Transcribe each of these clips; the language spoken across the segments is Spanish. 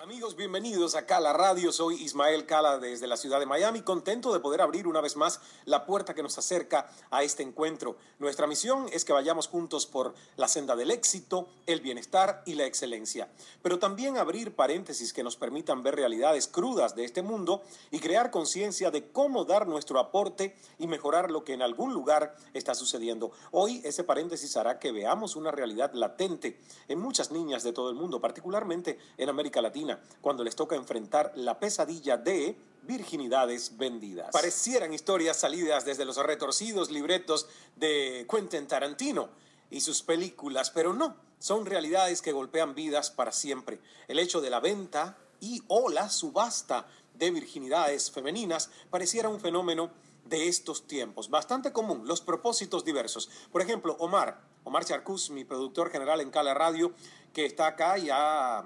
Amigos, bienvenidos a Cala Radio. Soy Ismael Cala desde la ciudad de Miami, contento de poder abrir una vez más la puerta que nos acerca a este encuentro. Nuestra misión es que vayamos juntos por la senda del éxito, el bienestar y la excelencia, pero también abrir paréntesis que nos permitan ver realidades crudas de este mundo y crear conciencia de cómo dar nuestro aporte y mejorar lo que en algún lugar está sucediendo. Hoy ese paréntesis hará que veamos una realidad latente en muchas niñas de todo el mundo, particularmente en América Latina, cuando les toca enfrentar la pesadilla de virginidades vendidas. Parecieran historias salidas desde los retorcidos libretos de Quentin Tarantino y sus películas, pero no, son realidades que golpean vidas para siempre. El hecho de la venta y o la subasta de virginidades femeninas pareciera un fenómeno de estos tiempos, bastante común, los propósitos diversos. Por ejemplo, Omar Charcus, mi productor general en Cala Radio, que está acá y ha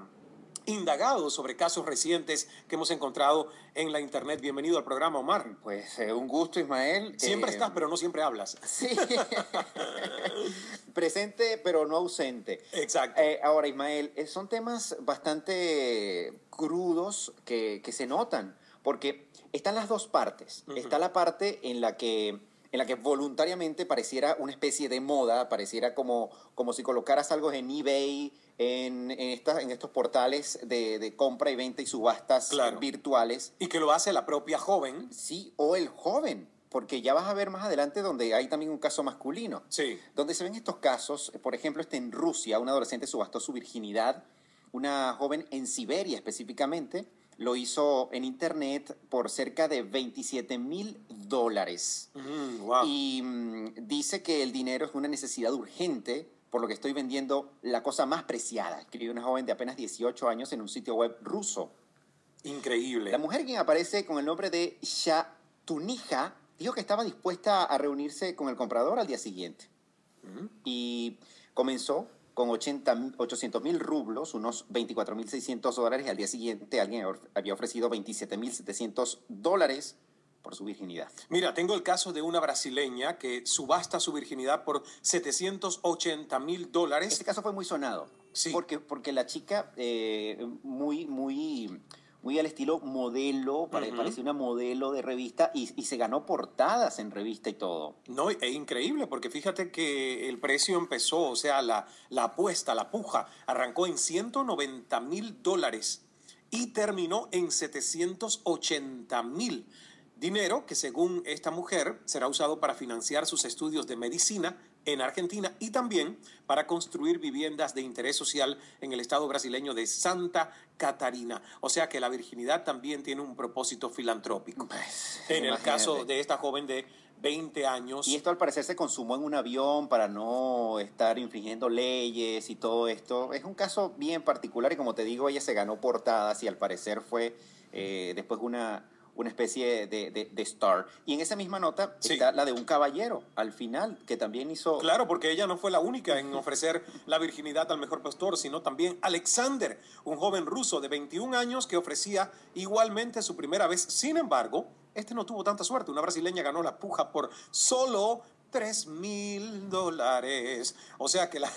indagado sobre casos recientes que hemos encontrado en la internet. Bienvenido al programa, Omar. Pues un gusto, Ismael. Siempre estás, pero no siempre hablas. Sí. Presente, pero no ausente. Exacto. Ahora, Ismael, son temas bastante crudos que se notan, porque están las dos partes. Está la parte en la que voluntariamente pareciera una especie de moda, pareciera como si colocaras algo en eBay, en estos portales de compra y venta y subastas virtuales. Y que lo hace la propia joven. Sí, o el joven, porque ya vas a ver más adelante donde hay también un caso masculino. Sí. Donde se ven estos casos, por ejemplo, en Rusia, un adolescente subastó su virginidad, una joven en Siberia específicamente, lo hizo en internet por cerca de $27,000. Wow. Y dice que el dinero es una necesidad urgente, por lo que estoy vendiendo la cosa más preciada. Escribió una joven de apenas 18 años en un sitio web ruso. Increíble. La mujer, quien aparece con el nombre de Shatunija, dijo que estaba dispuesta a reunirse con el comprador al día siguiente. Y comenzó con 800,000 rublos, unos $24,600, y al día siguiente alguien había ofrecido $27,700 por su virginidad. Mira, tengo el caso de una brasileña que subasta su virginidad por $780,000. Este caso fue muy sonado. Sí. Porque la chica, muy al estilo modelo, parecía una modelo de revista, y se ganó portadas en revista y todo. No, es increíble, porque fíjate que el precio empezó, o sea, la apuesta, la puja, arrancó en $190,000 y terminó en $780,000. Dinero que, según esta mujer, será usado para financiar sus estudios de medicina en Argentina y también para construir viviendas de interés social en el estado brasileño de Santa Catarina. O sea que la virginidad también tiene un propósito filantrópico. Pues, en el caso de esta joven de 20 años. Y esto al parecer se consumó en un avión para no estar infringiendo leyes y todo esto. Es un caso bien particular y, como te digo, ella se ganó portadas y al parecer fue después una especie de star. Y en esa misma nota está la de un caballero al final, que también hizo... Claro, porque ella no fue la única en ofrecer la virginidad al mejor postor, sino también Alexander, un joven ruso de 21 años que ofrecía igualmente su primera vez. Sin embargo, este no tuvo tanta suerte. Una brasileña ganó la puja por solo $3,000. O sea que la...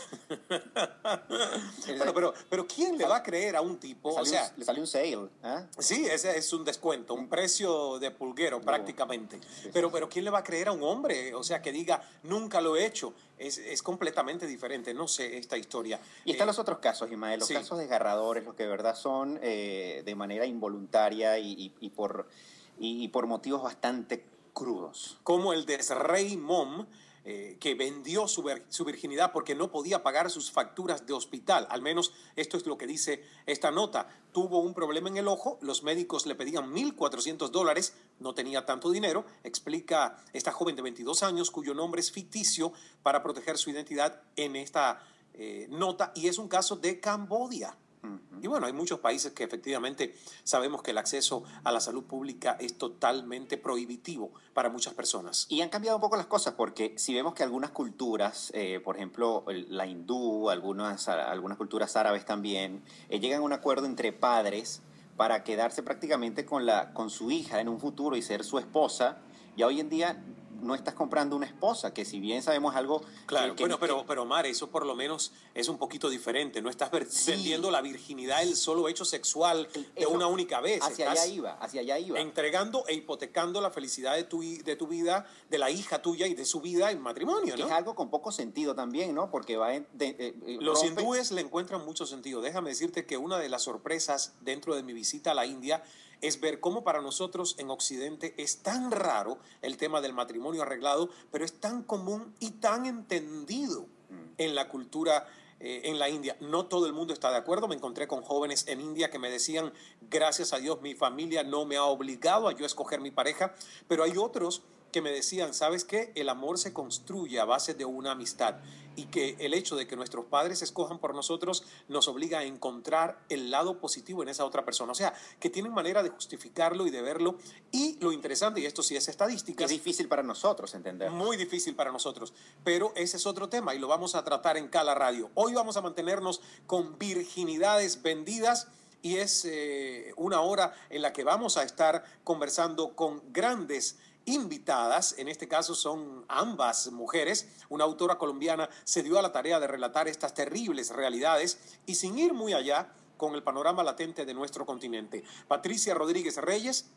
bueno, pero ¿quién le va a creer a un tipo? Le salió un sale. Sí, ese es un descuento, un precio de pulguero prácticamente. Pero ¿quién le va a creer a un hombre? O sea, que diga, nunca lo he hecho. Es completamente diferente. No sé esta historia. Y están los otros casos, Ismael, los casos desgarradores, los que de verdad son de manera involuntaria y por motivos bastante crudos. Como el de Rey Mom, que vendió su virginidad porque no podía pagar sus facturas de hospital. Al menos esto es lo que dice esta nota. Tuvo un problema en el ojo, los médicos le pedían $1,400, no tenía tanto dinero, explica esta joven de 22 años, cuyo nombre es ficticio para proteger su identidad en esta nota, y es un caso de Camboya. Y bueno, hay muchos países que efectivamente sabemos que el acceso a la salud pública es totalmente prohibitivo para muchas personas. Y han cambiado un poco las cosas, porque si vemos que algunas culturas, por ejemplo la hindú, algunas culturas árabes también, llegan a un acuerdo entre padres para quedarse prácticamente con su hija en un futuro y ser su esposa, ya hoy en día no estás comprando una esposa, que si bien sabemos algo... Claro, bueno, pero Omar, eso por lo menos es un poquito diferente. No estás vendiendo la virginidad, el solo hecho sexual de una única vez. Hacia allá iba. Entregando e hipotecando la felicidad de tu vida, de la hija tuya y de su vida en matrimonio, ¿no? Que es algo con poco sentido también, ¿no? Porque los hindúes le encuentran mucho sentido. Déjame decirte que una de las sorpresas dentro de mi visita a la India es ver cómo para nosotros en Occidente es tan raro el tema del matrimonio arreglado, pero es tan común y tan entendido en la cultura en la India. No todo el mundo está de acuerdo. Me encontré con jóvenes en India que me decían, gracias a Dios mi familia no me ha obligado a yo escoger mi pareja, pero hay otros que me decían, ¿sabes qué? El amor se construye a base de una amistad y que el hecho de que nuestros padres escojan por nosotros nos obliga a encontrar el lado positivo en esa otra persona. O sea, que tienen manera de justificarlo y de verlo. Y lo interesante, y esto sí es estadística... Es difícil para nosotros entender. Muy difícil para nosotros. Pero ese es otro tema y lo vamos a tratar en Cala Radio. Hoy vamos a mantenernos con virginidades vendidas. Y es una hora en la que vamos a estar conversando con grandes invitadas, en este caso son ambas mujeres. Una autora colombiana se dio a la tarea de relatar estas terribles realidades y sin ir muy allá con el panorama latente de nuestro continente. Patricia Rodríguez Reyes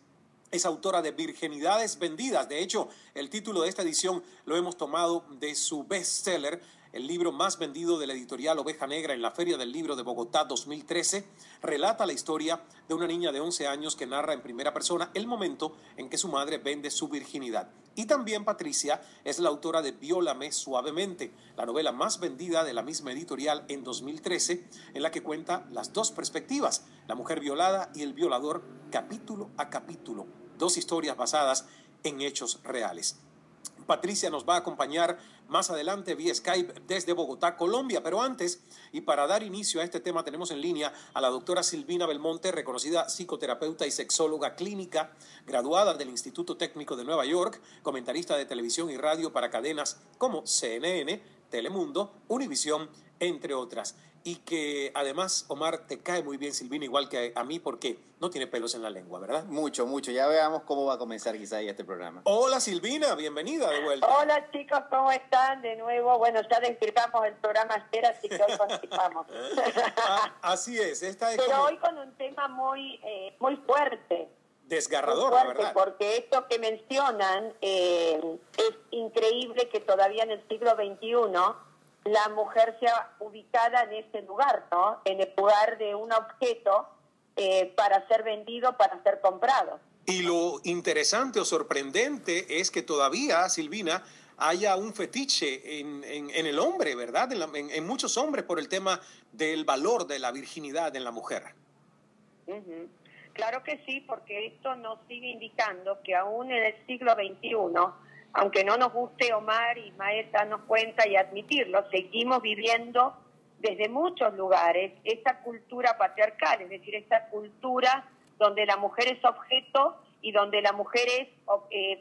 es autora de Virginidades Vendidas. De hecho, el título de esta edición lo hemos tomado de su bestseller, el libro más vendido de la editorial Oveja Negra en la Feria del Libro de Bogotá 2013. Relata la historia de una niña de 11 años que narra en primera persona el momento en que su madre vende su virginidad. Y también Patricia es la autora de Viólame Suavemente, la novela más vendida de la misma editorial en 2013, en la que cuenta las dos perspectivas, la mujer violada y el violador, capítulo a capítulo. Dos historias basadas en hechos reales. Patricia nos va a acompañar más adelante vía Skype desde Bogotá, Colombia. Pero antes, y para dar inicio a este tema, tenemos en línea a la doctora Silvina Belmonte, reconocida psicoterapeuta y sexóloga clínica, graduada del Instituto Técnico de Nueva York, comentarista de televisión y radio para cadenas como CNN, Telemundo, Univisión, entre otras. Y que además, Omar, te cae muy bien Silvina, igual que a mí, porque no tiene pelos en la lengua, ¿verdad? Mucho. Ya veamos cómo va a comenzar quizá este programa. Hola Silvina, bienvenida de vuelta. Hola chicos, ¿cómo están? De nuevo, bueno, ya despirtamos el programa Espera, así que hoy continuamos. Así es, esta es Pero como... hoy con un tema muy fuerte. Desgarrador, muy fuerte, la verdad. Porque esto que mencionan es increíble que todavía en el siglo XXI la mujer sea ubicada en ese lugar, ¿no? En el lugar de un objeto para ser vendido, para ser comprado. Y lo interesante o sorprendente es que todavía, Silvina, haya un fetiche en el hombre, ¿verdad? En muchos hombres por el tema del valor de la virginidad en la mujer. Uh-huh. Claro que sí, porque esto nos sigue indicando que aún en el siglo XXI, aunque no nos guste, Omar y Ismael, darnos cuenta y admitirlo, seguimos viviendo desde muchos lugares esta cultura patriarcal, es decir, esta cultura donde la mujer es objeto y donde la mujer es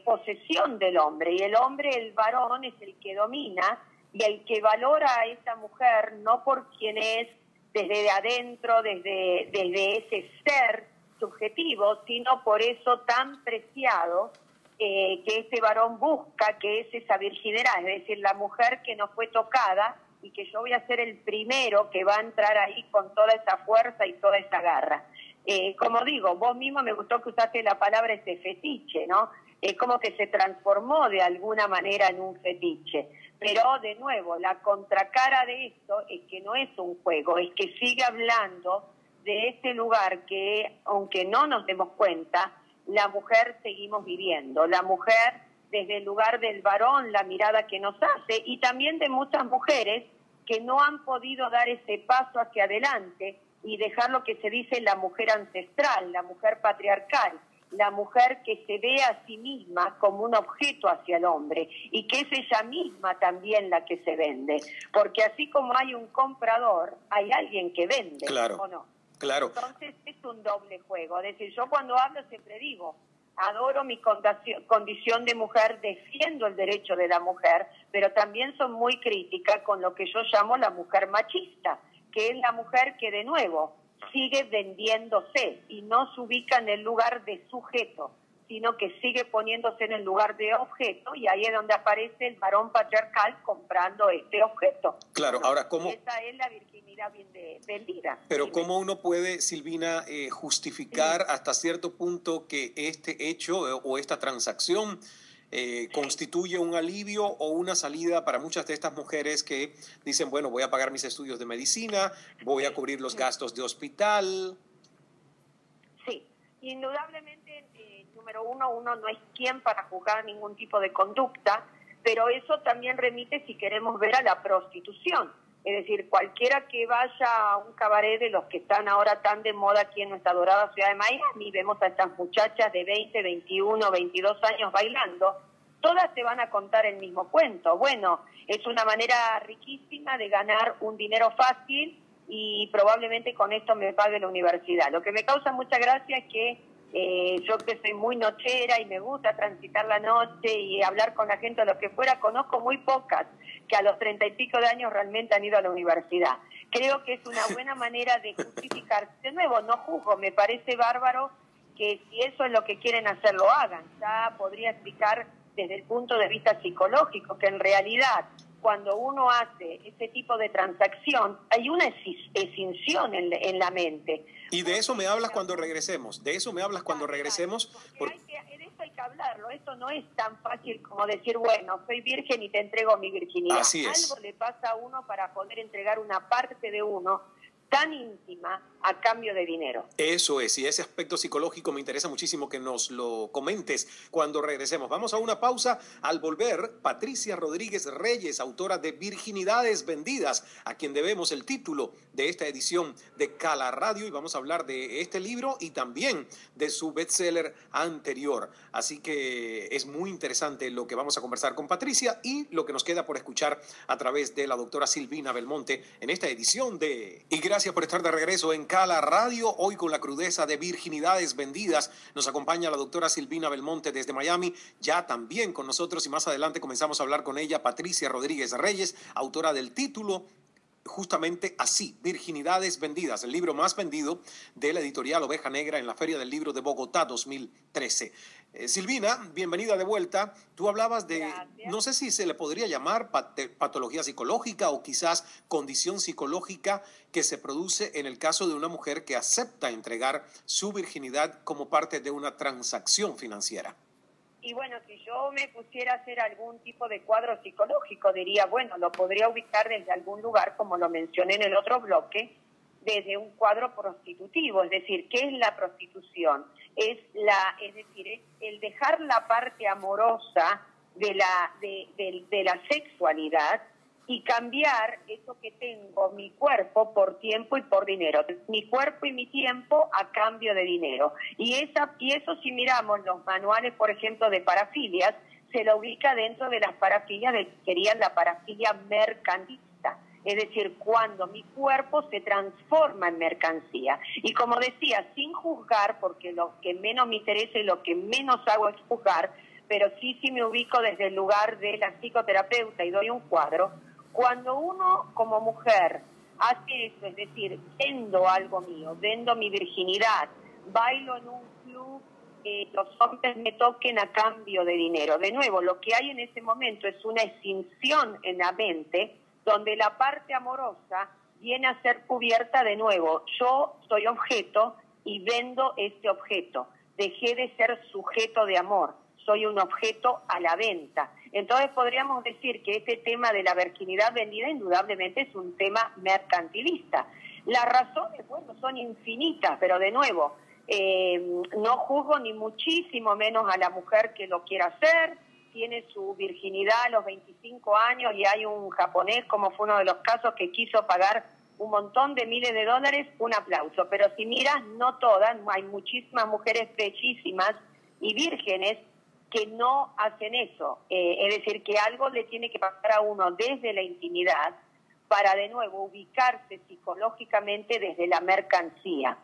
posesión del hombre, y el hombre, el varón, es el que domina y el que valora a esa mujer no por quien es desde adentro, desde ese ser subjetivo, sino por eso tan preciado que ese varón busca, que es esa virginidad, es decir, la mujer que no fue tocada y que yo voy a ser el primero que va a entrar ahí con toda esa fuerza y toda esa garra. Como digo, vos mismo me gustó que usaste la palabra ese fetiche, ¿no? Como que se transformó de alguna manera en un fetiche. Pero, de nuevo, la contracara de esto es que no es un juego, es que sigue hablando de este lugar que, aunque no nos demos cuenta, la mujer seguimos viviendo. La mujer, desde el lugar del varón, la mirada que nos hace, y también de muchas mujeres que no han podido dar ese paso hacia adelante y dejar lo que se dice la mujer ancestral, la mujer patriarcal, la mujer que se ve a sí misma como un objeto hacia el hombre y que es ella misma también la que se vende. Porque así como hay un comprador, hay alguien que vende, claro, ¿o no? Claro. Entonces es un doble juego. Es decir, yo cuando hablo siempre digo, adoro mi condición de mujer, defiendo el derecho de la mujer, pero también soy muy crítica con lo que yo llamo la mujer machista, que es la mujer que, de nuevo, sigue vendiéndose y no se ubica en el lugar de sujeto, sino que sigue poniéndose en el lugar de objeto, y ahí es donde aparece el varón patriarcal comprando este objeto. Claro, ahora, ¿cómo? Esa es la virginidad vendida. Pero Dime. ¿cómo uno puede, Silvina, justificar hasta cierto punto que este hecho o esta transacción constituye un alivio o una salida para muchas de estas mujeres que dicen, bueno, voy a pagar mis estudios de medicina, voy a cubrir los gastos de hospital? Sí, indudablemente, número uno no es quien para juzgar ningún tipo de conducta, pero eso también remite, si queremos ver, a la prostitución. Es decir, cualquiera que vaya a un cabaret de los que están ahora tan de moda aquí en nuestra dorada ciudad de Miami, vemos a estas muchachas de 20, 21, 22 años bailando, todas te van a contar el mismo cuento. Bueno, es una manera riquísima de ganar un dinero fácil y probablemente con esto me pague la universidad. Lo que me causa mucha gracia es que yo, que soy muy nochera y me gusta transitar la noche y hablar con la gente o lo que fuera, conozco muy pocas que a los 30 y pico de años realmente han ido a la universidad. Creo que es una buena manera de justificarse. De nuevo, no juzgo, me parece bárbaro que si eso es lo que quieren hacer, lo hagan. Ya podría explicar desde el punto de vista psicológico que en realidad cuando uno hace ese tipo de transacción hay una escinción en la mente. Y de eso me hablas cuando regresemos, de eso me hablas cuando regresemos. En eso hay que hablarlo, esto no es tan fácil como decir, bueno, soy virgen y te entrego mi virginidad. Así es. Algo le pasa a uno para poder entregar una parte de uno tan íntima a cambio de dinero. Eso es, y ese aspecto psicológico me interesa muchísimo que nos lo comentes cuando regresemos. Vamos a una pausa. Al volver, Patricia Rodríguez Reyes, autora de Virginidades Vendidas, a quien debemos el título de esta edición de Cala Radio, y vamos a hablar de este libro y también de su bestseller anterior. Así que es muy interesante lo que vamos a conversar con Patricia y lo que nos queda por escuchar a través de la doctora Silvina Belmonte en esta edición de... Y gracias por estar de regreso en Cala Radio, hoy con la crudeza de Virginidades Vendidas. Nos acompaña la doctora Silvina Belmonte desde Miami, ya también con nosotros, y más adelante comenzamos a hablar con ella, Patricia Rodríguez Reyes, autora del título justamente así, Virginidades Vendidas, el libro más vendido de la editorial Oveja Negra en la Feria del Libro de Bogotá 2013. Silvina, bienvenida de vuelta. Tú hablabas de, Gracias. No sé si se le podría llamar patología psicológica o quizás condición psicológica que se produce en el caso de una mujer que acepta entregar su virginidad como parte de una transacción financiera. Y bueno, si yo me pusiera a hacer algún tipo de cuadro psicológico, diría, bueno, lo podría ubicar desde algún lugar, como lo mencioné en el otro bloque, desde un cuadro prostitutivo. Es decir, ¿qué es la prostitución? Es decir, es el dejar la parte amorosa de la sexualidad y cambiar eso que tengo, mi cuerpo, por tiempo y por dinero. Mi cuerpo y mi tiempo a cambio de dinero. Y eso, si miramos los manuales, por ejemplo, de parafilias, se lo ubica dentro de las parafilias que serían la parafilia mercantilista. Es decir, cuando mi cuerpo se transforma en mercancía. Y como decía, sin juzgar, porque lo que menos me interesa y lo que menos hago es juzgar, pero sí me ubico desde el lugar de la psicoterapeuta y doy un cuadro. Cuando uno como mujer hace eso, es decir, vendo algo mío, vendo mi virginidad, bailo en un club, los hombres me toquen a cambio de dinero. De nuevo, lo que hay en ese momento es una escinción en la mente donde la parte amorosa viene a ser cubierta de nuevo. Yo soy objeto y vendo este objeto. Dejé de ser sujeto de amor. Soy un objeto a la venta. Entonces podríamos decir que este tema de la virginidad vendida indudablemente es un tema mercantilista. Las razones, bueno, son infinitas, pero de nuevo, no juzgo ni muchísimo menos a la mujer que lo quiera hacer. Tiene su virginidad a los 25 años y hay un japonés, como fue uno de los casos, que quiso pagar un montón de miles de dólares, un aplauso. Pero si miras, no todas, hay muchísimas mujeres bellísimas y vírgenes que no hacen eso. Es decir, que algo le tiene que pasar a uno desde la intimidad para de nuevo ubicarse psicológicamente desde la mercancía,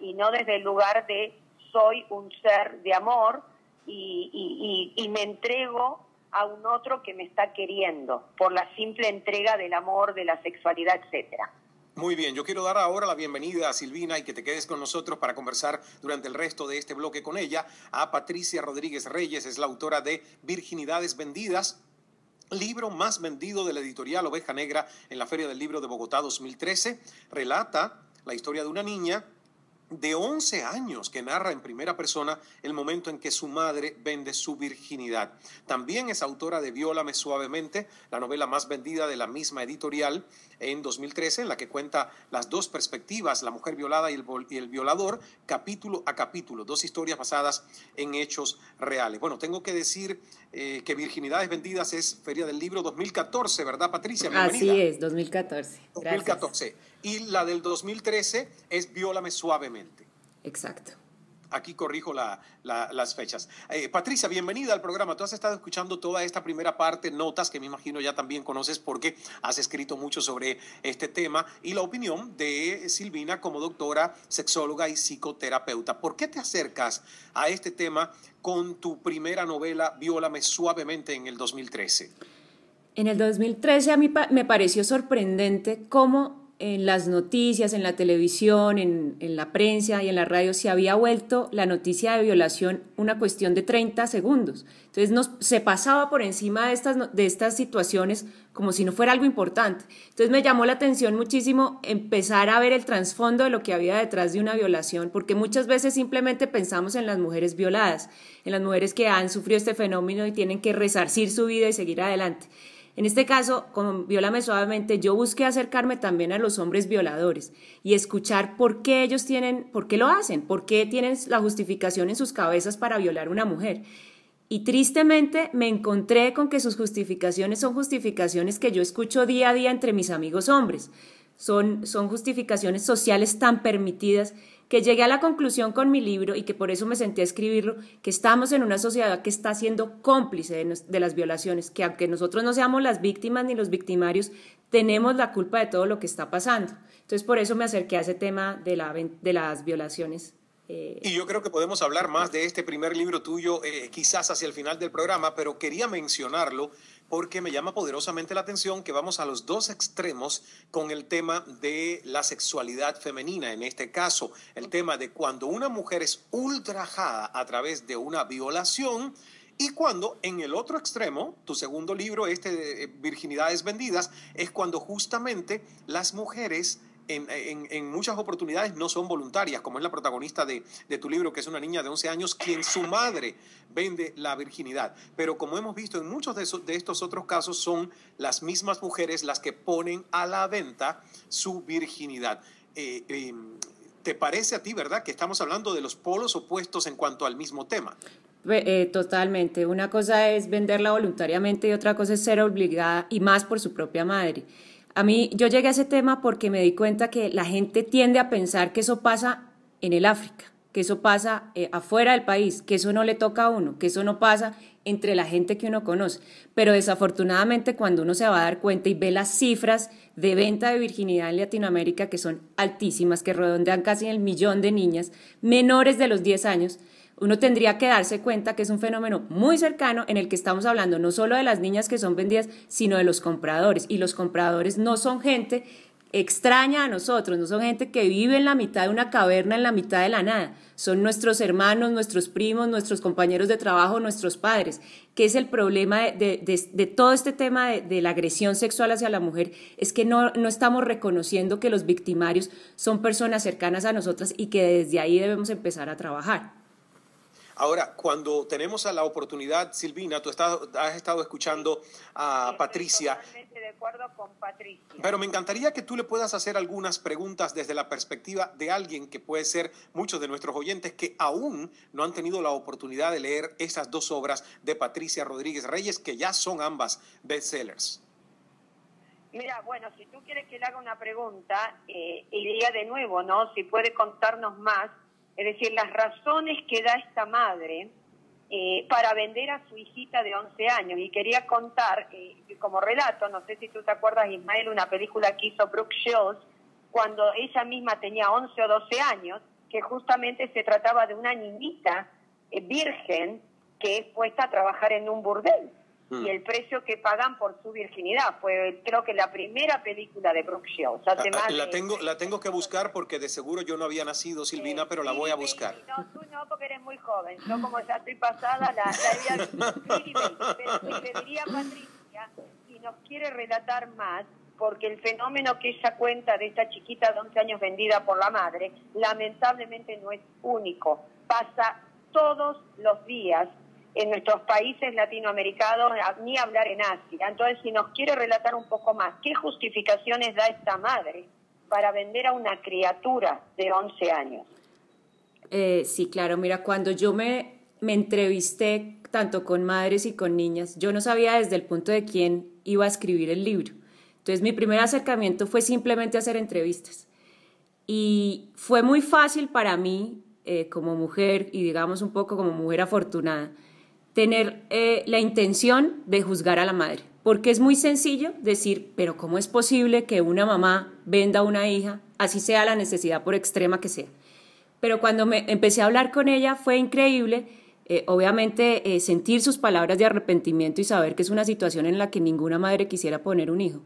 y no desde el lugar de soy un ser de amor y me entrego a un otro que me está queriendo por la simple entrega del amor, de la sexualidad, etcétera. Muy bien, yo quiero dar ahora la bienvenida a Silvina y que te quedes con nosotros para conversar durante el resto de este bloque con ella. A Patricia Rodríguez Reyes, es la autora de Virginidades Vendidas, libro más vendido de la editorial Oveja Negra en la Feria del Libro de Bogotá 2013. Relata la historia de una niña de 11 años que narra en primera persona el momento en que su madre vende su virginidad. También es autora de Viólame Suavemente, la novela más vendida de la misma editorial en 2013, en la que cuenta las dos perspectivas, la mujer violada y el violador, capítulo a capítulo, dos historias basadas en hechos reales. Bueno, tengo que decir que Virginidades Vendidas es Feria del Libro 2014, ¿verdad, Patricia? Bienvenida. Así es, 2014. 2014. Gracias. Y la del 2013 es Viólame Suavemente. Exacto. Aquí corrijo las fechas. Patricia, bienvenida al programa. Tú has estado escuchando toda esta primera parte, notas que me imagino ya también conoces porque has escrito mucho sobre este tema y la opinión de Silvina como doctora, sexóloga y psicoterapeuta. ¿Por qué te acercas a este tema con tu primera novela, Viólame Suavemente, en el 2013? En el 2013 a mí me pareció sorprendente cómo en las noticias, en la televisión, en la prensa y en la radio se había vuelto la noticia de violación una cuestión de 30 segundos. Entonces se pasaba por encima de estas situaciones como si no fuera algo importante. Entonces me llamó la atención muchísimo empezar a ver el trasfondo de lo que había detrás de una violación, porque muchas veces simplemente pensamos en las mujeres violadas, en las mujeres que han sufrido este fenómeno y tienen que resarcir su vida y seguir adelante. En este caso, con Viólame Suavemente, yo busqué acercarme también a los hombres violadores y escuchar por qué lo hacen, por qué tienen la justificación en sus cabezas para violar a una mujer. Y tristemente me encontré con que sus justificaciones son justificaciones que yo escucho día a día entre mis amigos hombres. Son justificaciones sociales tan permitidas que llegué a la conclusión con mi libro, y que por eso me senté a escribirlo, que estamos en una sociedad que está siendo cómplice de las violaciones, que aunque nosotros no seamos las víctimas ni los victimarios, tenemos la culpa de todo lo que está pasando. Entonces por eso me acerqué a ese tema de las violaciones. Y yo creo que podemos hablar más de este primer libro tuyo quizás hacia el final del programa, pero quería mencionarlo porque me llama poderosamente la atención que vamos a los dos extremos con el tema de la sexualidad femenina. En este caso, el tema de cuando una mujer es ultrajada a través de una violación, y cuando en el otro extremo, tu segundo libro, Virginidades Vendidas, es cuando justamente las mujeres en muchas oportunidades no son voluntarias, como es la protagonista de tu libro, que es una niña de 11 años, quien su madre vende la virginidad. Pero como hemos visto en muchos de estos otros casos, son las mismas mujeres las que ponen a la venta su virginidad. ¿Te parece a ti, verdad, que estamos hablando de los polos opuestos en cuanto al mismo tema? Totalmente. Una cosa es venderla voluntariamente y otra cosa es ser obligada, y más por su propia madre. Yo llegué a ese tema porque me di cuenta que la gente tiende a pensar que eso pasa en el África, que eso pasa afuera del país, que eso no le toca a uno, que eso no pasa entre la gente que uno conoce. Pero desafortunadamente, cuando uno se va a dar cuenta y ve las cifras de venta de virginidad en Latinoamérica, que son altísimas, que redondean casi el 1.000.000 de niñas menores de los 10 años, uno tendría que darse cuenta que es un fenómeno muy cercano en el que estamos hablando no solo de las niñas que son vendidas, sino de los compradores. Y los compradores no son gente extraña a nosotros, no son gente que vive en la mitad de una caverna, en la mitad de la nada. Son nuestros hermanos, nuestros primos, nuestros compañeros de trabajo, nuestros padres. ¿Qué es el problema de todo este tema de la agresión sexual hacia la mujer? Es que no estamos reconociendo que los victimarios son personas cercanas a nosotras y que desde ahí debemos empezar a trabajar. Ahora, cuando tenemos a la oportunidad, Silvina, tú has estado escuchando a Patricia. Estoy totalmente de acuerdo con Patricia. Pero me encantaría que tú le puedas hacer algunas preguntas desde la perspectiva de alguien que puede ser muchos de nuestros oyentes que aún no han tenido la oportunidad de leer esas dos obras de Patricia Rodríguez Reyes, que ya son ambas bestsellers. Mira, bueno, si tú quieres que le haga una pregunta, iría de nuevo, ¿no? Si puede contarnos más. Es decir, las razones que da esta madre para vender a su hijita de 11 años. Y quería contar, como relato, no sé si tú te acuerdas, Ismael, una película que hizo Brooke Shields, cuando ella misma tenía 11 o 12 años, que justamente se trataba de una niñita virgen que es puesta a trabajar en un burdel. y el precio que pagan por su virginidad. Fue, creo que, la primera película de Brooke Shields. La tengo que buscar porque de seguro yo no había nacido, Silvina, pero la voy a buscar. No, tú no, porque eres muy joven. Yo, como ya estoy pasada, la había visto. Pero le diría a Patricia, si nos quiere relatar más, porque el fenómeno que ella cuenta de esta chiquita de 11 años vendida por la madre, lamentablemente no es único. Pasa todos los días en nuestros países latinoamericanos, ni hablar en Asia. Entonces, si nos quiere relatar un poco más, ¿qué justificaciones da esta madre para vender a una criatura de 11 años? Sí, claro. Mira, cuando yo me entrevisté tanto con madres y con niñas, yo no sabía desde el punto de quién iba a escribir el libro. Entonces, mi primer acercamiento fue simplemente hacer entrevistas. Y fue muy fácil para mí, como mujer, y digamos un poco como mujer afortunada, tener la intención de juzgar a la madre, porque es muy sencillo decir, pero ¿cómo es posible que una mamá venda a una hija, así sea la necesidad por extrema que sea? Pero cuando me empecé a hablar con ella fue increíble, obviamente sentir sus palabras de arrepentimiento y saber que es una situación en la que ninguna madre quisiera poner un hijo.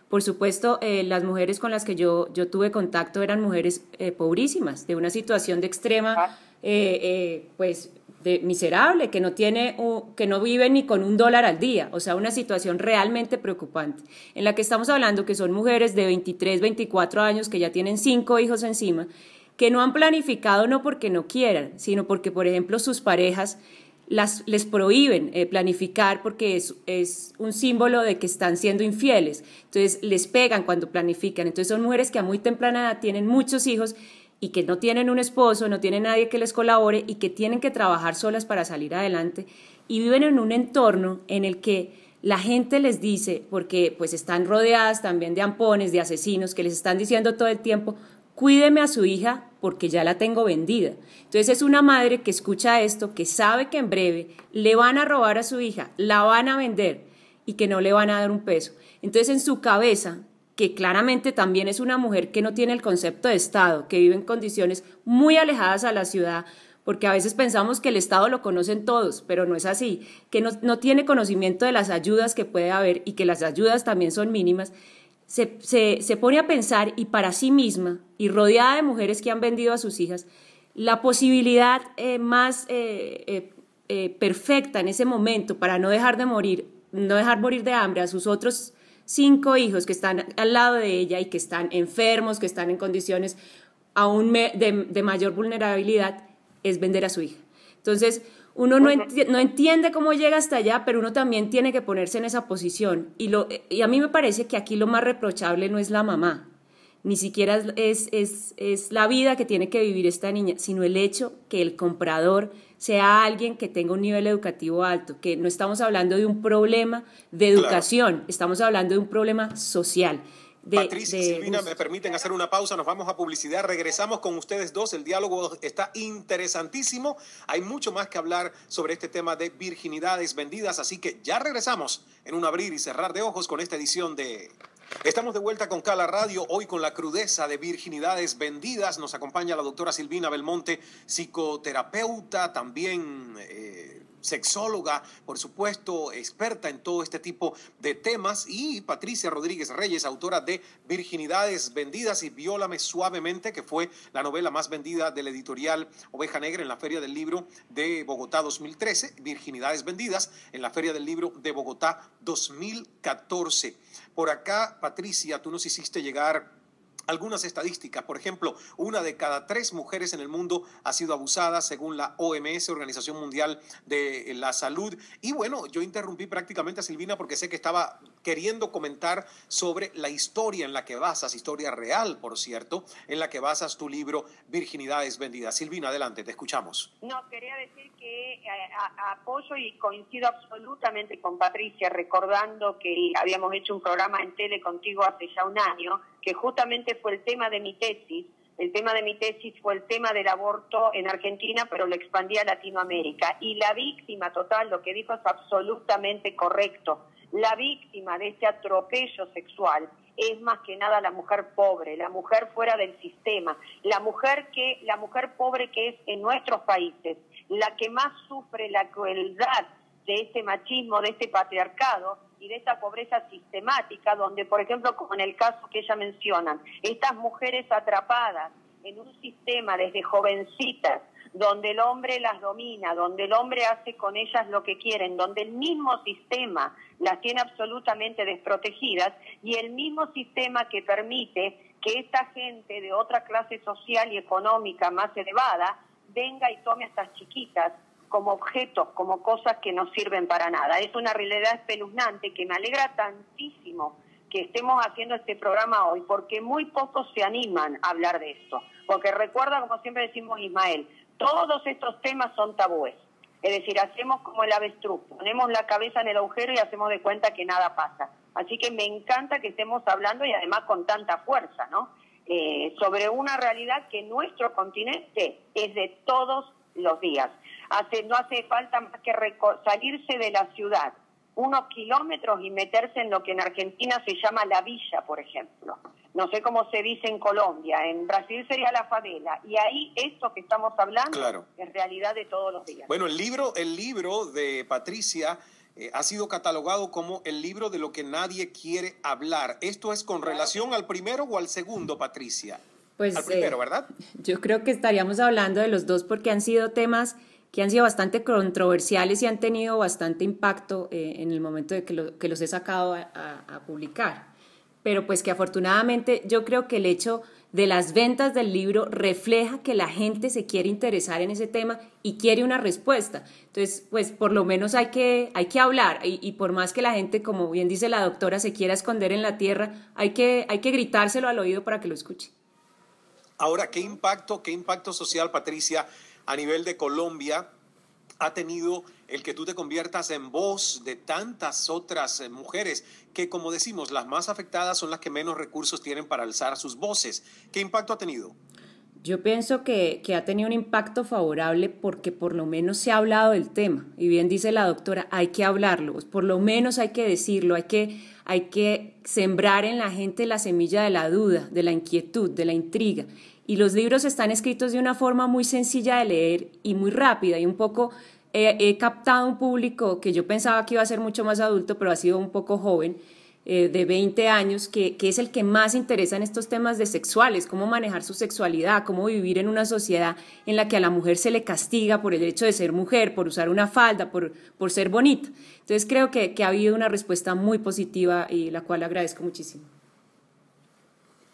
Por supuesto, las mujeres con las que yo tuve contacto eran mujeres pobrísimas, de una situación de extrema, miserable, que no vive ni con $1 al día, o sea, una situación realmente preocupante, en la que estamos hablando que son mujeres de 23, 24 años que ya tienen 5 hijos encima, que no han planificado no porque no quieran, sino porque, por ejemplo, sus parejas les prohíben planificar porque es un símbolo de que están siendo infieles, entonces les pegan cuando planifican, entonces son mujeres que a muy temprana edad tienen muchos hijos y que no tienen un esposo, no tienen nadie que les colabore y que tienen que trabajar solas para salir adelante y viven en un entorno en el que la gente les dice, porque pues están rodeadas también de ampones, de asesinos que les están diciendo todo el tiempo, cuídeme a su hija porque ya la tengo vendida. Entonces es una madre que escucha esto, que sabe que en breve le van a robar a su hija, la van a vender y que no le van a dar un peso. Entonces en su cabeza, que claramente también es una mujer que no tiene el concepto de Estado, que vive en condiciones muy alejadas a la ciudad, porque a veces pensamos que el Estado lo conocen todos, pero no es así, que no tiene conocimiento de las ayudas que puede haber y que las ayudas también son mínimas, se pone a pensar y para sí misma, y rodeada de mujeres que han vendido a sus hijas, la posibilidad más perfecta en ese momento para no dejar morir de hambre a sus otros 5 hijos que están al lado de ella y que están enfermos, que están en condiciones aún de mayor vulnerabilidad, es vender a su hija. Entonces, uno no entiende cómo llega hasta allá, pero uno también tiene que ponerse en esa posición. Y a mí me parece que aquí lo más reprochable no es la mamá, ni siquiera es la vida que tiene que vivir esta niña, sino el hecho que el comprador sea alguien que tenga un nivel educativo alto, que no estamos hablando de un problema de educación, claro. Estamos hablando de un problema social. Patricia y Silvina, me permiten hacer una pausa, nos vamos a publicidad, regresamos con ustedes dos, el diálogo está interesantísimo, hay mucho más que hablar sobre este tema de virginidades vendidas, así que ya regresamos en un abrir y cerrar de ojos con esta edición de... Estamos de vuelta con Cala Radio, hoy con la crudeza de virginidades vendidas. Nos acompaña la doctora Silvina Belmonte, psicoterapeuta, también sexóloga, por supuesto, experta en todo este tipo de temas, y Patricia Rodríguez Reyes, autora de Virginidades Vendidas y Viólame Suavemente, que fue la novela más vendida de la editorial Oveja Negra en la Feria del Libro de Bogotá 2013, Virginidades Vendidas en la Feria del Libro de Bogotá 2014. Por acá, Patricia, tú nos hiciste llegar algunas estadísticas. Por ejemplo, 1 de cada 3 mujeres en el mundo ha sido abusada según la OMS, Organización Mundial de la Salud. Y bueno, yo interrumpí prácticamente a Silvina porque sé que estaba queriendo comentar sobre la historia en la que basas, historia real, por cierto, en la que basas tu libro Virginidades Vendidas. Silvina, adelante, te escuchamos. No, quería decir que apoyo y coincido absolutamente con Patricia, recordando que habíamos hecho un programa en tele contigo hace ya un año, que justamente fue el tema de mi tesis. El tema de mi tesis fue el tema del aborto en Argentina, pero lo expandí a Latinoamérica. Y la víctima total, lo que dijo es absolutamente correcto. La víctima de este atropello sexual es más que nada la mujer pobre, la mujer fuera del sistema, la mujer pobre que es en nuestros países, la que más sufre la crueldad de este machismo, de este patriarcado y de esta pobreza sistemática, donde, por ejemplo, como en el caso que ella menciona, estas mujeres atrapadas en un sistema desde jovencitas, donde el hombre las domina, donde el hombre hace con ellas lo que quieren, donde el mismo sistema las tiene absolutamente desprotegidas y el mismo sistema que permite que esta gente de otra clase social y económica más elevada venga y tome a estas chiquitas como objetos, como cosas que no sirven para nada. Es una realidad espeluznante que me alegra tantísimo que estemos haciendo este programa hoy, porque muy pocos se animan a hablar de esto. Porque recuerda, como siempre decimos, Ismael, todos estos temas son tabúes. Es decir, hacemos como el avestruz, ponemos la cabeza en el agujero y hacemos de cuenta que nada pasa. Así que me encanta que estemos hablando y además con tanta fuerza, ¿no? Sobre una realidad que nuestro continente es de todos los días. No hace falta más que salirse de la ciudad unos kilómetros y meterse en lo que en Argentina se llama la villa, por ejemplo. No sé cómo se dice en Colombia, en Brasil sería la favela. Y ahí esto que estamos hablando Claro. es realidad de todos los días. Bueno, el libro de Patricia ha sido catalogado como el libro de lo que nadie quiere hablar. ¿Esto es con relación al primero o al segundo, Patricia? Pues, al primero, ¿verdad? Yo creo que estaríamos hablando de los dos porque han sido temas que han sido bastante controversiales y han tenido bastante impacto en el momento de que los he sacado a publicar. Pero pues que afortunadamente yo creo que el hecho de las ventas del libro refleja que la gente se quiere interesar en ese tema y quiere una respuesta. Entonces, pues por lo menos hay que hablar y por más que la gente, como bien dice la doctora, se quiera esconder en la tierra, hay que gritárselo al oído para que lo escuche. Ahora, ¿qué impacto social, Patricia, a nivel de Colombia ha tenido el que tú te conviertas en voz de tantas otras mujeres que, como decimos, las más afectadas son las que menos recursos tienen para alzar sus voces? ¿Qué impacto ha tenido? Yo pienso que ha tenido un impacto favorable porque por lo menos se ha hablado del tema. Y bien dice la doctora, hay que hablarlo, por lo menos hay que decirlo, hay que sembrar en la gente la semilla de la duda, de la inquietud, de la intriga. Y los libros están escritos de una forma muy sencilla de leer y muy rápida y un poco... He captado un público que yo pensaba que iba a ser mucho más adulto, pero ha sido un poco joven, de 20 años, que es el que más interesa en estos temas de sexuales, cómo manejar su sexualidad, cómo vivir en una sociedad en la que a la mujer se le castiga por el hecho de ser mujer, por usar una falda, por ser bonita. Entonces creo que ha habido una respuesta muy positiva y la cual agradezco muchísimo.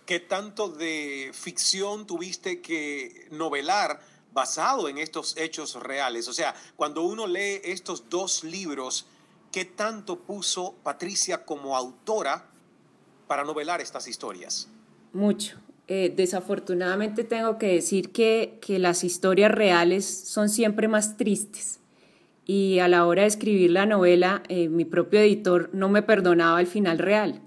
¿Qué tanto de ficción tuviste que novelar basado en estos hechos reales? O sea, cuando uno lee estos dos libros, ¿qué tanto puso Patricia como autora para novelar estas historias? Mucho. Desafortunadamente tengo que decir que las historias reales son siempre más tristes. Y a la hora de escribir la novela, mi propio editor no me perdonaba el final real.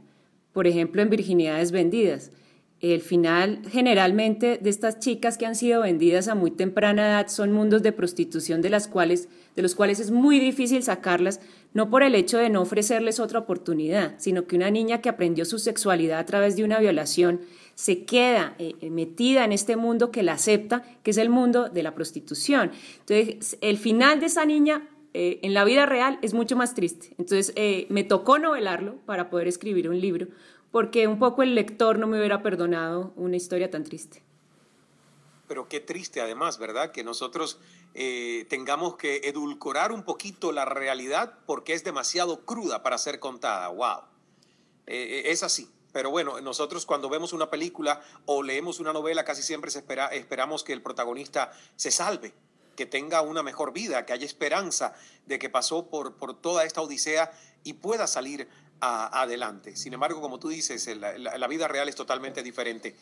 Por ejemplo, en Virginidades Vendidas. El final generalmente de estas chicas que han sido vendidas a muy temprana edad son mundos de prostitución de los cuales es muy difícil sacarlas, no por el hecho de no ofrecerles otra oportunidad, sino que una niña que aprendió su sexualidad a través de una violación se queda metida en este mundo que la acepta, que es el mundo de la prostitución. Entonces, el final de esa niña en la vida real es mucho más triste. Entonces, me tocó novelarlo para poder escribir un libro, porque un poco el lector no me hubiera perdonado una historia tan triste. Pero qué triste además, ¿verdad? Que nosotros tengamos que edulcorar un poquito la realidad porque es demasiado cruda para ser contada. ¡Wow! Es así. Pero bueno, nosotros cuando vemos una película o leemos una novela casi siempre esperamos que el protagonista se salve, que tenga una mejor vida, que haya esperanza de que pasó por toda esta odisea y pueda salir adelante. Sin embargo, como tú dices, la vida real es totalmente diferente.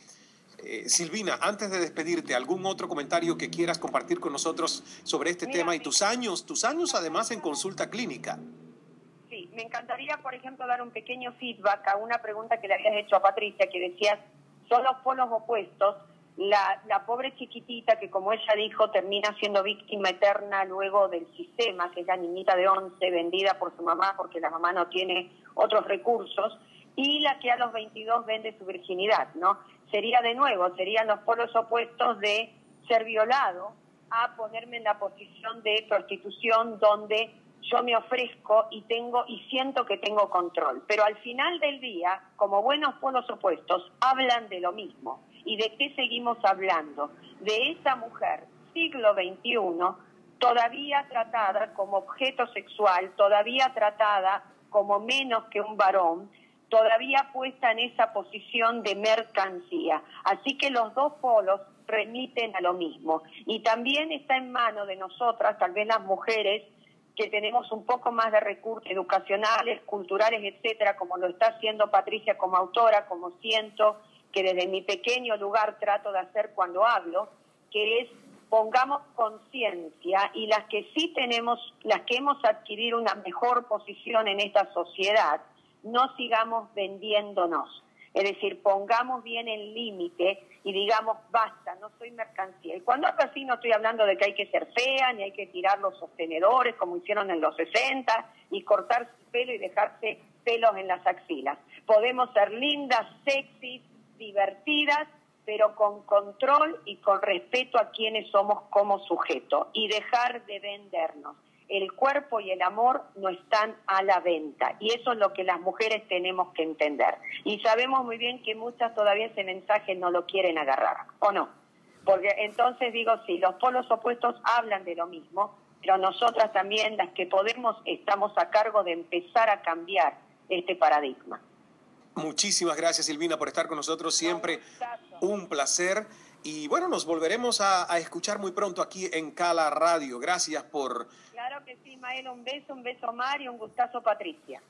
Silvina, antes de despedirte, ¿algún otro comentario que quieras compartir con nosotros sobre este tema y tus años además en consulta clínica? Sí, me encantaría, por ejemplo, dar un pequeño feedback a una pregunta que le habías hecho a Patricia, que decías, son los polos opuestos. La pobre chiquitita que, como ella dijo, termina siendo víctima eterna luego del sistema, que es la niñita de 11 vendida por su mamá porque la mamá no tiene otros recursos, y la que a los 22 vende su virginidad, ¿no? Serían los polos opuestos de ser violado a ponerme en la posición de prostitución donde yo me ofrezco y siento que tengo control. Pero al final del día, como buenos polos opuestos, hablan de lo mismo. ¿Y de qué seguimos hablando? De esa mujer, siglo XXI, todavía tratada como objeto sexual, todavía tratada como menos que un varón, todavía puesta en esa posición de mercancía. Así que los dos polos remiten a lo mismo. Y también está en manos de nosotras, tal vez las mujeres, que tenemos un poco más de recursos educacionales, culturales, etcétera, como lo está haciendo Patricia como autora, como siento que desde mi pequeño lugar trato de hacer cuando hablo, que es pongamos conciencia, y las que sí tenemos, las que hemos adquirido una mejor posición en esta sociedad, no sigamos vendiéndonos. Es decir, pongamos bien el límite y digamos, basta, no soy mercancía. Y cuando hablo así no estoy hablando de que hay que ser fea, ni hay que tirar los sostenedores como hicieron en los 60 y cortarse el pelo y dejarse pelos en las axilas. Podemos ser lindas, sexys, divertidas, pero con control y con respeto a quienes somos como sujeto y dejar de vendernos. El cuerpo y el amor no están a la venta, y eso es lo que las mujeres tenemos que entender. Y sabemos muy bien que muchas todavía ese mensaje no lo quieren agarrar, ¿o no? Porque entonces digo, sí, los polos opuestos hablan de lo mismo, pero nosotras también, las que podemos, estamos a cargo de empezar a cambiar este paradigma. Muchísimas gracias, Silvina, por estar con nosotros. Siempre un placer. Y bueno, nos volveremos a escuchar muy pronto aquí en Cala Radio. Gracias por... Claro que sí, Ismael, un beso, Omar, y un gustazo, Patricia.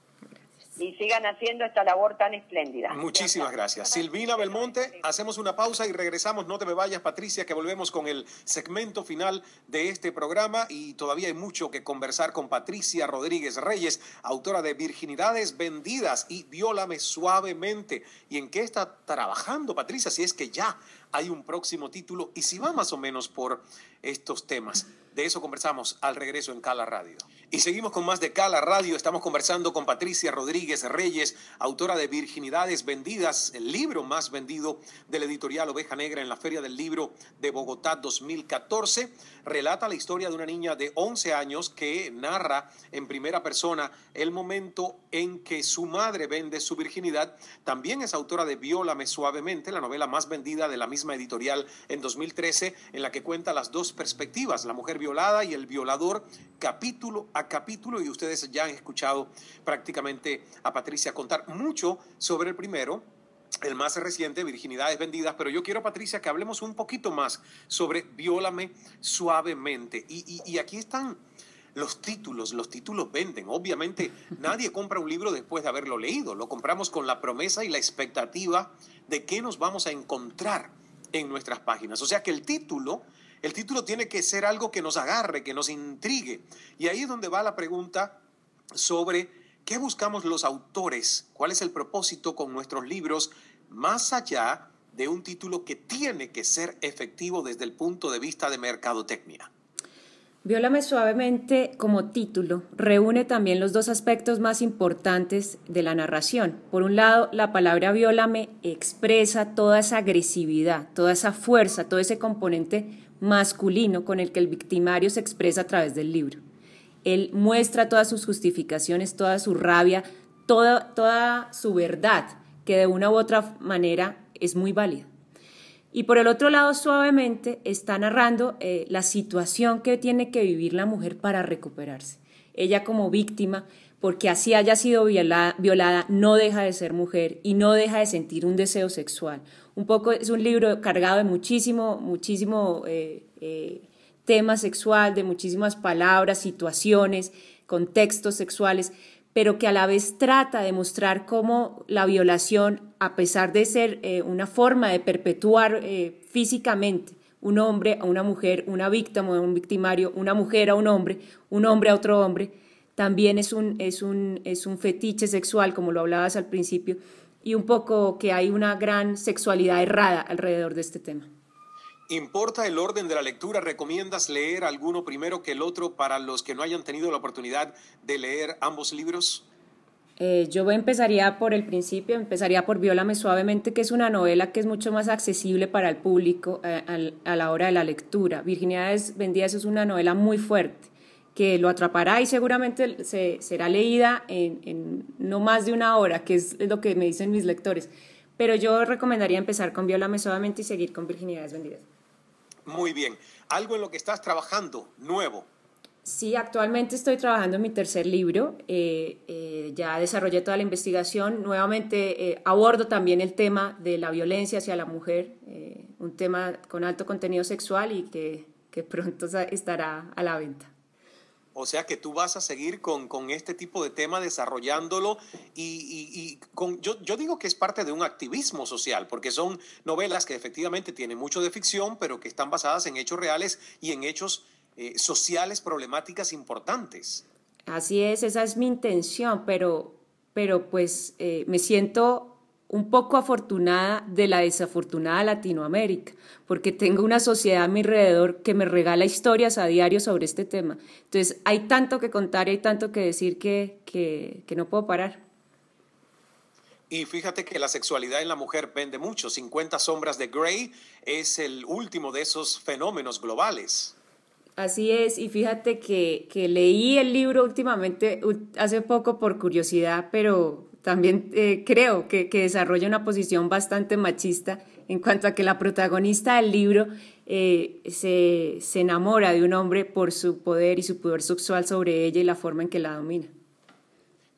Y sigan haciendo esta labor tan espléndida. Muchísimas gracias. Silvina Belmonte, hacemos una pausa y regresamos. No te me vayas, Patricia, que volvemos con el segmento final de este programa, y todavía hay mucho que conversar con Patricia Rodríguez Reyes, autora de Virginidades Vendidas y Viólame Suavemente. ¿Y en qué está trabajando, Patricia? Si es que ya hay un próximo título y si va más o menos por estos temas. De eso conversamos al regreso en Cala Radio. Y seguimos con más de Cala Radio. Estamos conversando con Patricia Rodríguez Reyes, autora de Virginidades Vendidas, el libro más vendido de la editorial Oveja Negra en la Feria del Libro de Bogotá 2014. Relata la historia de una niña de 11 años que narra en primera persona el momento en que su madre vende su virginidad. También es autora de Viólame Suavemente, la novela más vendida de la misma editorial en 2013, en la que cuenta las dos perspectivas, la mujer violada y el violador, capítulo a capítulo, y ustedes ya han escuchado prácticamente a Patricia contar mucho sobre el primero, el más reciente, Virginidades Vendidas, pero yo quiero, Patricia, que hablemos un poquito más sobre Viólame Suavemente. Y aquí están los títulos venden. Obviamente nadie compra un libro después de haberlo leído, lo compramos con la promesa y la expectativa de qué nos vamos a encontrar en nuestras páginas. O sea que el título tiene que ser algo que nos agarre, que nos intrigue. Y ahí es donde va la pregunta sobre qué buscamos los autores, cuál es el propósito con nuestros libros, más allá de un título que tiene que ser efectivo desde el punto de vista de mercadotecnia. Viólame Suavemente, como título, reúne también los dos aspectos más importantes de la narración. Por un lado, la palabra viólame expresa toda esa agresividad, toda esa fuerza, todo ese componente masculino con el que el victimario se expresa a través del libro. Él muestra todas sus justificaciones, toda su rabia, toda su verdad, que de una u otra manera es muy válida. Y por el otro lado, Suavemente está narrando la situación que tiene que vivir la mujer para recuperarse. Ella como víctima, porque así haya sido violada, no deja de ser mujer y no deja de sentir un deseo sexual. Un poco es un libro cargado de muchísimo tema sexual, de muchísimas palabras, situaciones, contextos sexuales, pero que a la vez trata de mostrar cómo la violación, a pesar de ser una forma de perpetuar físicamente un hombre a una mujer, una víctima a un victimario, una mujer a un hombre a otro hombre, también es un fetiche sexual, como lo hablabas al principio, y un poco que hay una gran sexualidad errada alrededor de este tema. ¿Importa el orden de la lectura? ¿Recomiendas leer alguno primero que el otro para los que no hayan tenido la oportunidad de leer ambos libros? Yo empezaría por el principio, empezaría por Viólame Suavemente, que es una novela que es mucho más accesible para el público a la hora de la lectura. Virginidades Vendidas es una novela muy fuerte que lo atrapará y seguramente será leída en no más de una hora, que es lo que me dicen mis lectores. Pero yo recomendaría empezar con Viólame Suavemente y seguir con Virginidades Vendidas. Muy bien. ¿Algo en lo que estás trabajando nuevo? Sí, actualmente estoy trabajando en mi tercer libro. Ya desarrollé toda la investigación. Nuevamente abordo también el tema de la violencia hacia la mujer, un tema con alto contenido sexual y que pronto estará a la venta. O sea que tú vas a seguir con este tipo de tema desarrollándolo yo digo que es parte de un activismo social, porque son novelas que efectivamente tienen mucho de ficción, pero que están basadas en hechos reales y en hechos sociales, problemáticas importantes. Así es, esa es mi intención, pero pues me siento un poco afortunada de la desafortunada Latinoamérica, porque tengo una sociedad a mi alrededor que me regala historias a diario sobre este tema. Entonces hay tanto que contar y hay tanto que decir que no puedo parar. Y fíjate que la sexualidad en la mujer vende mucho. 50 sombras de Grey es el último de esos fenómenos globales. Así es, y fíjate que leí el libro últimamente, hace poco por curiosidad, pero también creo que desarrolla una posición bastante machista en cuanto a que la protagonista del libro se enamora de un hombre por su poder y su poder sexual sobre ella y la forma en que la domina.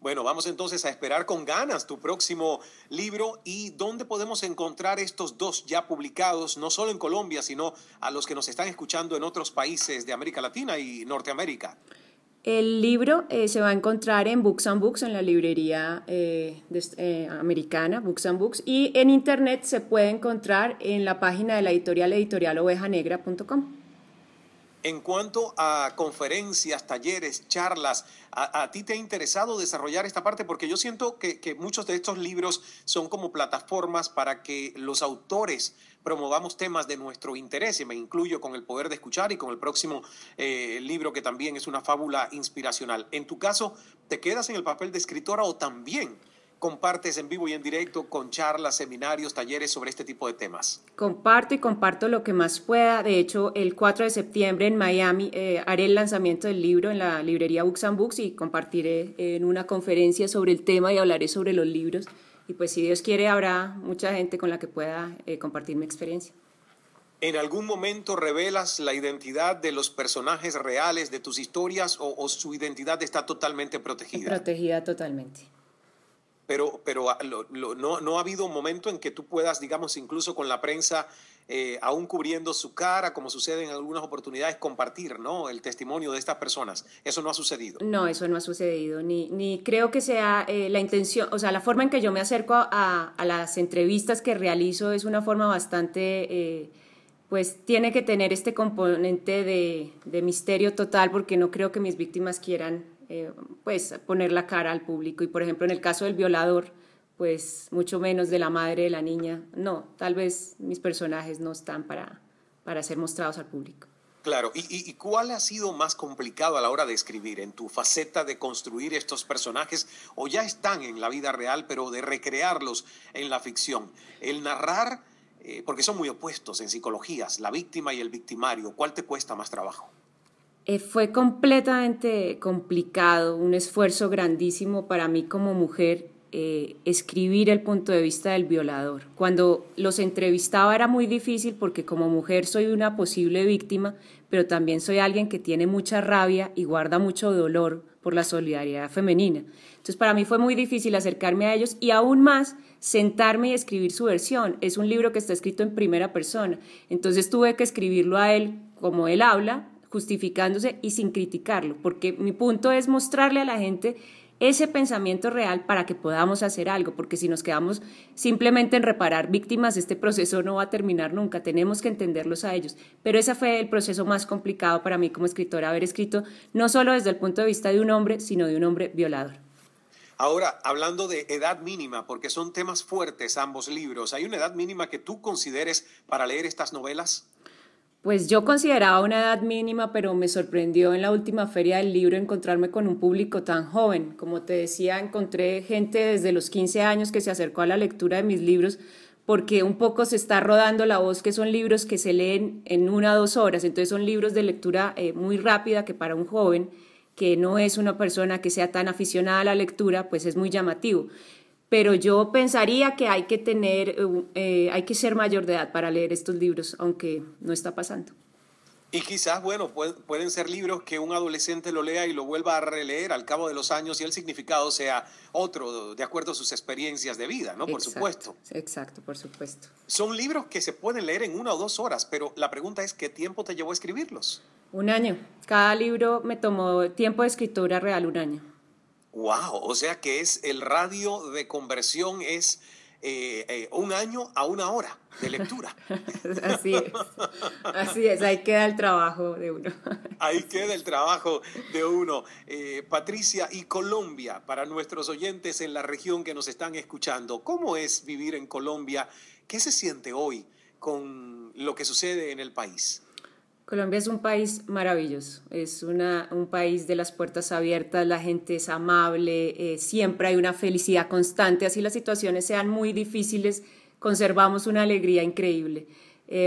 Bueno, vamos entonces a esperar con ganas tu próximo libro. ¿Y dónde podemos encontrar estos dos ya publicados, no solo en Colombia, sino a los que nos están escuchando en otros países de América Latina y Norteamérica? El libro se va a encontrar en Books and Books, en la librería americana, Books and Books, y en internet se puede encontrar en la página de la editorialovejanegra.com. En cuanto a conferencias, talleres, charlas, ¿a ti te ha interesado desarrollar esta parte? Porque yo siento que muchos de estos libros son como plataformas para que los autores promovamos temas de nuestro interés, y me incluyo con El Poder de Escuchar y con el próximo libro que también es una fábula inspiracional. En tu caso, ¿te quedas en el papel de escritora o también compartes en vivo y en directo con charlas, seminarios, talleres sobre este tipo de temas? Comparto lo que más pueda. De hecho, el 4 de septiembre en Miami haré el lanzamiento del libro en la librería Books and Books y compartiré en una conferencia sobre el tema y hablaré sobre los libros. Y pues si Dios quiere habrá mucha gente con la que pueda compartir mi experiencia. ¿En algún momento revelas la identidad de los personajes reales de tus historias o su identidad está totalmente protegida? Protegida totalmente. Pero no ha habido un momento en que tú puedas, digamos, incluso con la prensa, aún cubriendo su cara, como sucede en algunas oportunidades, compartir, ¿no?, el testimonio de estas personas. ¿Eso no ha sucedido? No, eso no ha sucedido, ni creo que sea la intención, o sea, la forma en que yo me acerco a las entrevistas que realizo es una forma bastante, pues tiene que tener este componente de misterio total, porque no creo que mis víctimas quieran pues poner la cara al público. Y por ejemplo en el caso del violador, pues mucho menos de la madre de la niña, no, tal vez mis personajes no están para ser mostrados al público. Claro, ¿y cuál ha sido más complicado a la hora de escribir? ¿En tu faceta de construir estos personajes o ya están en la vida real pero de recrearlos en la ficción? El narrar, porque son muy opuestos en psicologías, la víctima y el victimario, ¿cuál te cuesta más trabajo? Fue completamente complicado, un esfuerzo grandísimo para mí como mujer escribir el punto de vista del violador. Cuando los entrevistaba era muy difícil porque como mujer soy una posible víctima, pero también soy alguien que tiene mucha rabia y guarda mucho dolor por la solidaridad femenina. Entonces para mí fue muy difícil acercarme a ellos y aún más sentarme y escribir su versión. Es un libro que está escrito en primera persona, entonces tuve que escribirlo a él como él habla, justificándose y sin criticarlo, porque mi punto es mostrarle a la gente ese pensamiento real para que podamos hacer algo, porque si nos quedamos simplemente en reparar víctimas, este proceso no va a terminar nunca, tenemos que entenderlos a ellos. Pero ese fue el proceso más complicado para mí como escritora, haber escrito no solo desde el punto de vista de un hombre, sino de un hombre violador. Ahora, hablando de edad mínima, porque son temas fuertes ambos libros, ¿hay una edad mínima que tú consideres para leer estas novelas? Pues yo consideraba una edad mínima, pero me sorprendió en la última feria del libro encontrarme con un público tan joven. Como te decía, encontré gente desde los 15 años que se acercó a la lectura de mis libros porque un poco se está rodando la voz que son libros que se leen en 1 o 2 horas, entonces son libros de lectura muy rápida, que para un joven que no es una persona que sea tan aficionada a la lectura, pues es muy llamativo. Pero yo pensaría que hay que ser mayor de edad para leer estos libros, aunque no está pasando. Y quizás, bueno, pueden ser libros que un adolescente lo lea y lo vuelva a releer al cabo de los años y el significado sea otro, de acuerdo a sus experiencias de vida, ¿no? Por supuesto. Exacto, por supuesto. Son libros que se pueden leer en 1 o 2 horas, pero la pregunta es, ¿qué tiempo te llevó a escribirlos? 1 año. Cada libro me tomó tiempo de escritura real 1 año. ¡Wow! O sea que es el radio de conversión es 1 año a 1 hora de lectura. Así es, ahí queda el trabajo de uno. Ahí queda el trabajo de uno. Patricia, y Colombia, para nuestros oyentes en la región que nos están escuchando, ¿cómo es vivir en Colombia? ¿Qué se siente hoy con lo que sucede en el país? Colombia es un país maravilloso, es un país de las puertas abiertas, la gente es amable, siempre hay una felicidad constante, así las situaciones sean muy difíciles, conservamos una alegría increíble.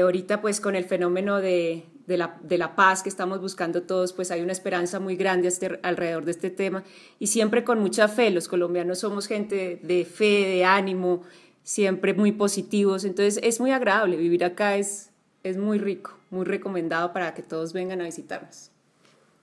Ahorita pues con el fenómeno de la paz que estamos buscando todos, pues hay una esperanza muy grande alrededor de este tema y siempre con mucha fe. Los colombianos somos gente de fe, de ánimo, siempre muy positivos, entonces es muy agradable vivir acá, es muy rico, muy recomendado para que todos vengan a visitarnos.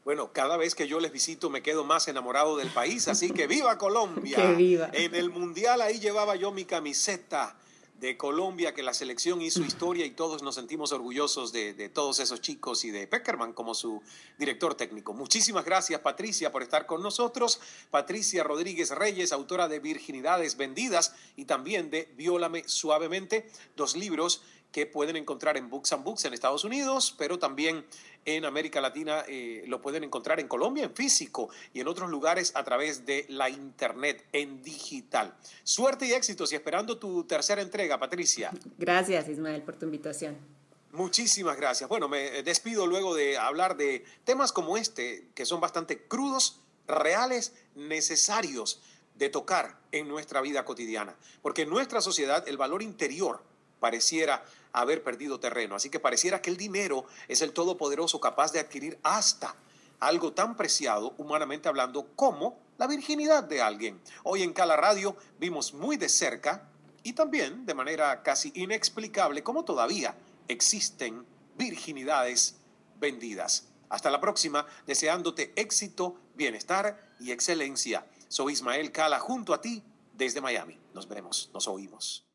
Bueno, cada vez que yo les visito me quedo más enamorado del país, así que ¡viva Colombia! ¡Que viva! En el Mundial ahí llevaba yo mi camiseta de Colombia, que la selección hizo historia y todos nos sentimos orgullosos de todos esos chicos y de Peckerman como su director técnico. Muchísimas gracias, Patricia, por estar con nosotros. Patricia Rodríguez Reyes, autora de Virginidades Vendidas y también de Viólame Suavemente, 2 libros que pueden encontrar en Books and Books en Estados Unidos, pero también en América Latina lo pueden encontrar en Colombia en físico y en otros lugares a través de la internet, en digital. Suerte y éxitos y esperando tu tercera entrega, Patricia. Gracias, Ismael, por tu invitación. Muchísimas gracias. Bueno, me despido luego de hablar de temas como este, que son bastante crudos, reales, necesarios de tocar en nuestra vida cotidiana. Porque en nuestra sociedad el valor interior pareciera haber perdido terreno. Así que pareciera que el dinero es el todopoderoso capaz de adquirir hasta algo tan preciado, humanamente hablando, como la virginidad de alguien. Hoy en Cala Radio vimos muy de cerca y también de manera casi inexplicable cómo todavía existen virginidades vendidas. Hasta la próxima, deseándote éxito, bienestar y excelencia. Soy Ismael Cala junto a ti desde Miami. Nos veremos, nos oímos.